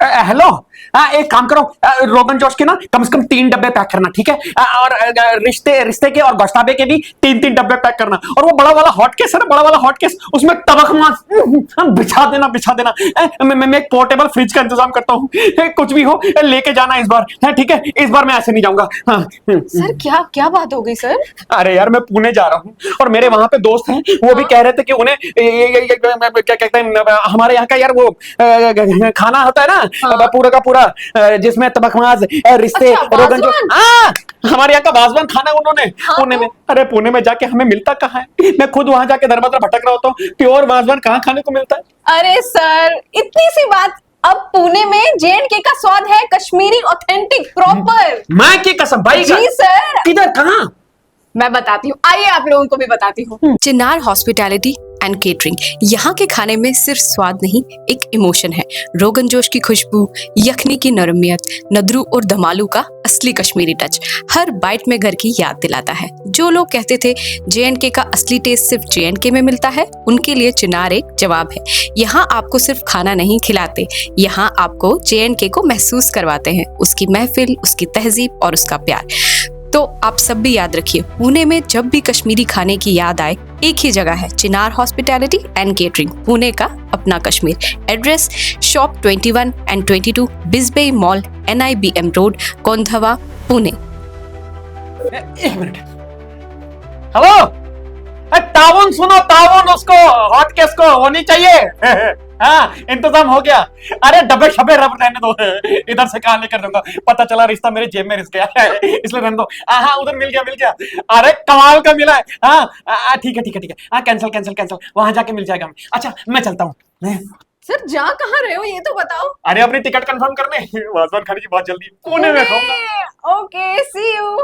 Hello. एक काम करो, रोगन जोश के ना कम से कम 3 डब्बे पैक करना, ठीक है? और रिश्ते रिश्ते के और गोश्ताबे के भी 3-3 डब्बे पैक करना। और वो बड़ा वाला हॉट केस है ना, बड़ा वाला हॉट केस, उसमें तबक मांस बिछा देना, बिछा देना। मैं एक पोर्टेबल फ्रिज का इंतजाम करता हूँ, कुछ भी हो लेके जाना इस बार, ठीक है? इस बार मैं ऐसे नहीं जाऊंगा। हाँ। सर क्या क्या बात हो गई सर? अरे यार, मैं पुणे जा रहा हूँ और मेरे वहां पे दोस्त हैं, वो भी कह रहे थे कि उन्हें क्या कहते हैं, हमारे यहाँ का यार वो खाना होता है ना, पूरा का पूरा, जिसमें तबखमाज, रिश्ते, अच्छा, रोगन जो, वाजवान। हाँ, हमारे यहाँ का वाजवान खाना उन्होंने हाँ, पुणे में। अरे पुणे में जाके हमें मिलता कहाँ है? मैं खुद वहां जाके दर बदर भटक रहा होता हूँ, प्योर वाजवान कहाँ खाने को मिलता है? अरे सर इतनी सी बात, अब पुणे में जेएनके का स्वाद है कश्मीरी ऑथेंटिक प्रॉपर। माँ की कसम भाई का। जी सर, किधर, कहाँ? मैं बताती हूँ, आइए आप लोगों को भी बताती हूँ। चिनार हॉस्पिटैलिटी एंड केटरिंग। यहाँ के खाने में सिर्फ स्वाद नहीं, एक इमोशन है। रोगन जोश की खुशबू, यखनी की नरमियत, नदरू और दमालू का असली कश्मीरी टच हर बाइट में घर की याद दिलाता है। जो लोग कहते थे जेएनके का असली टेस्ट सिर्फ जेएनके में मिलता है, उनके लिए चिनार एक जवाब है। यहाँ आपको सिर्फ खाना नहीं खिलाते, यहाँ आपको जेएनके को महसूस करवाते हैं, उसकी महफिल, उसकी तहजीब और उसका प्यार। तो आप सब भी याद रखिए, पुणे में जब भी कश्मीरी खाने की याद आए, एक ही जगह है, Chinar hospitality and catering, Pune का अपना कश्मीर। एड्रेस शॉप 21 एंड 22 बिस्बे mall, NIBM road, Kondhwa, Pune. एक मिनट। हेलो, ताउन सुनो, ताउन, उसको हॉट केस को होनी चाहिए। हाँ, इंतजाम हो गया। अरे डब्बे शब्बे रब रहने दो, इधर से कहाँ लेकर दूंगा? पता चला रिश्ता मेरे जेब में रिस गया है, इसलिए रहने दो। हाँ, उधर मिल गया, मिल गया। अरे कमाल का मिला है। हाँ, ठीक है, ठीक है, ठीक है। हाँ, कैंसिल, कैंसिल, कैंसिल, वहां जाके मिल जाएगा। अच्छा, मैं चलता हूँ। सर जा कहाँ रहे हो ये तो बताओ। अरे अपनी टिकट कंफर्म करने, वाजवान खाने की बहुत जल्दी, पुणे में खाऊंगा। Okay, see you.